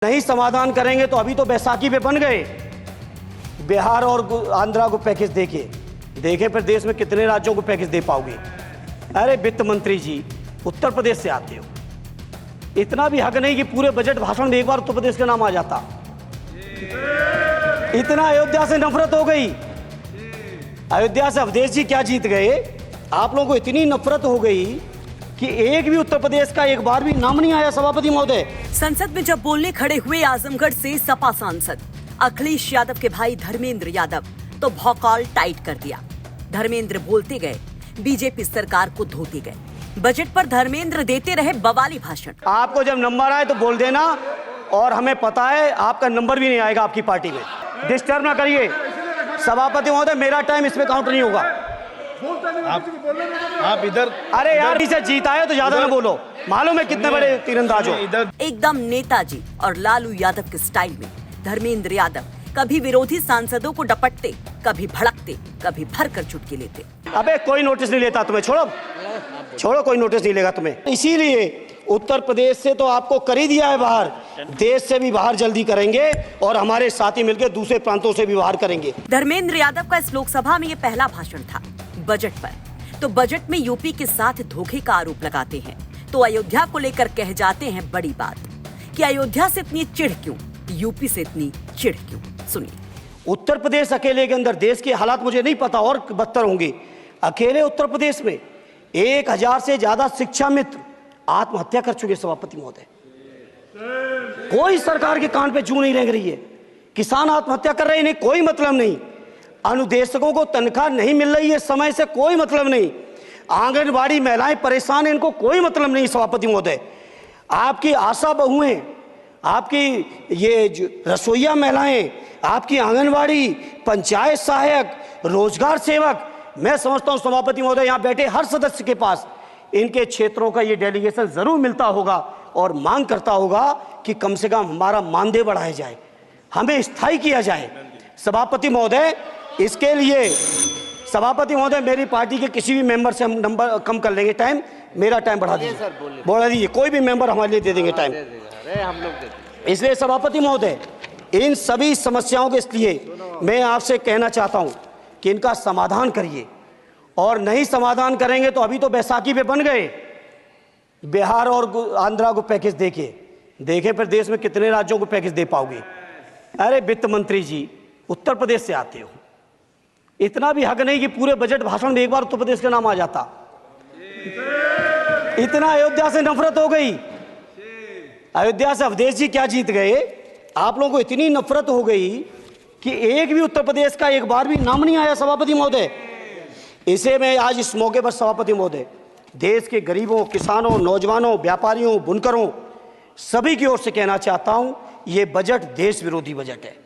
नहीं समाधान करेंगे तो अभी तो बैसाखी पे बन गए। बिहार और आंध्रा को पैकेज देखे फिर देश में कितने राज्यों को पैकेज दे पाओगे। अरे वित्त मंत्री जी उत्तर प्रदेश से आते हो, इतना भी हक नहीं कि पूरे बजट भाषण में एक बार उत्तर प्रदेश का नाम आ जाता। इतना अयोध्या से नफरत हो गई। अयोध्या से अवधेश जी क्या जीत गए। आप लोगों को इतनी नफरत हो गई कि एक भी उत्तर प्रदेश का एक बार भी नाम नहीं आया। सभापति महोदय, संसद में जब बोलने खड़े हुए आजमगढ़ से सपा सांसद अखिलेश यादव के भाई धर्मेंद्र यादव तो भौकाल टाइट कर दिया। धर्मेंद्र बोलते गए, बीजेपी सरकार को धोते गए। बजट पर धर्मेंद्र देते रहे बवाली भाषण। आपको जब नंबर आए तो बोल देना, और हमें पता है आपका नंबर भी नहीं आएगा आपकी पार्टी में। डिस्टर्ब ना करिए सभापति महोदय, मेरा टाइम इसमें काउंट नहीं होगा। आप इधर, अरे यार इसे जीता है तो ज्यादा ना बोलो, मालूम है कितने बड़े तीरंदाज हो। एकदम नेताजी और लालू यादव के स्टाइल में धर्मेंद्र यादव कभी विरोधी सांसदों को डपटते, कभी भड़कते, कभी भरकर चुटकी लेते। अबे कोई नोटिस नहीं लेता तुम्हें, छोड़ो कोई नोटिस नहीं लेगा तुम्हें। इसीलिए उत्तर प्रदेश से तो आपको कर ही दिया है बाहर, देश से भी बाहर जल्दी करेंगे और हमारे साथी मिलकर दूसरे प्रांतों से भी बाहर करेंगे। धर्मेंद्र यादव का इस लोकसभा में ये पहला भाषण था बजट पर। तो बजट में यूपी के साथ धोखे का आरोप लगाते हैं, तो अयोध्या को लेकर कह जाते हैं बड़ी बात कि अयोध्या से इतनी चिढ़ क्यों, यूपी से इतनी चिढ़ क्यों। सुनिए। उत्तर प्रदेश अकेले के अंदर, देश के हालात मुझे नहीं पता और बदतर होंगे। अकेले उत्तर प्रदेश में 1000 से ज्यादा शिक्षा मित्र आत्महत्या कर चुके। सभापति महोदय, कोई सरकार के कान पे जू नहीं रेंग रही है। किसान आत्महत्या कर रहे हैं, इन्हें कोई मतलब नहीं। अनुदेशकों को तनख्वाह नहीं मिल रही है समय से, कोई मतलब नहीं। आंगनबाड़ी महिलाएं परेशान हैं, इनको कोई मतलब नहीं। सभापति महोदय, आपकी आशा बहुएं, आपकी ये रसोईया महिलाएं, आपकी आंगनबाड़ी, पंचायत सहायक, रोजगार सेवक, मैं समझता हूं सभापति महोदय यहां बैठे हर सदस्य के पास इनके क्षेत्रों का ये डेलीगेशन जरूर मिलता होगा और मांग करता होगा कि कम से कम हमारा मानदेय बढ़ाया जाए, हमें स्थायी किया जाए। सभापति महोदय, इसके लिए सभापति महोदय मेरी पार्टी के किसी भी मेंबर से हम नंबर कम कर लेंगे, टाइम, मेरा टाइम बढ़ा दीजिए, कोई भी मेंबर हमारे लिए दे देंगे टाइम। इसलिए सभापति महोदय, इन सभी समस्याओं के इसलिए मैं आपसे कहना चाहता हूं कि इनका समाधान करिए, और नहीं समाधान करेंगे तो अभी तो बैसाखी पे बन गए। बिहार और आंध्रा को पैकेज देखे फिर देश में कितने राज्यों को पैकेज दे पाओगे। अरे वित्त मंत्री जी उत्तर प्रदेश से आते हो, इतना भी हक नहीं कि पूरे बजट भाषण में एक बार उत्तर प्रदेश का नाम आ जाता। इतना अयोध्या से नफरत हो गई। अयोध्या से अवधेश जी क्या जीत गए। आप लोगों को इतनी नफरत हो गई कि एक भी उत्तर प्रदेश का एक बार भी नाम नहीं आया। सभापति महोदय, इसे मैं आज इस मौके पर सभापति महोदय देश के गरीबों, किसानों, नौजवानों, व्यापारियों, बुनकरों सभी की ओर से कहना चाहता हूं, ये बजट देश विरोधी बजट है।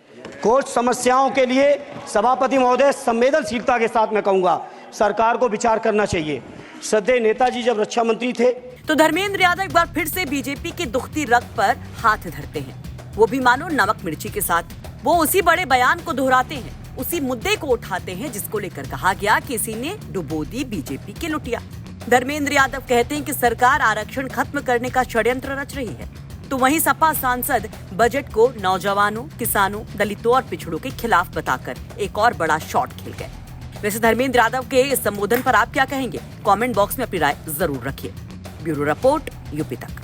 कुछ समस्याओं के लिए सभापति महोदय संवेदनशीलता के साथ मैं कहूंगा सरकार को विचार करना चाहिए। सदैव नेताजी जब रक्षा मंत्री थे तो धर्मेंद्र यादव एक बार फिर से बीजेपी की दुखती रग पर हाथ धरते हैं, वो भी मानो नमक मिर्ची के साथ। वो उसी बड़े बयान को दोहराते हैं, उसी मुद्दे को उठाते हैं जिसको लेकर कहा गया कि इसी ने डुबो दी बीजेपी की लुटिया। धर्मेंद्र यादव कहते हैं कि सरकार आरक्षण खत्म करने का षड्यंत्र रच रही है, तो वहीं सपा सांसद बजट को नौजवानों, किसानों, दलितों और पिछड़ों के खिलाफ बताकर एक और बड़ा शॉट खेल गए। वैसे धर्मेंद्र यादव के इस संबोधन पर आप क्या कहेंगे? कमेंट बॉक्स में अपनी राय जरूर रखिए। ब्यूरो रिपोर्ट, यूपी तक।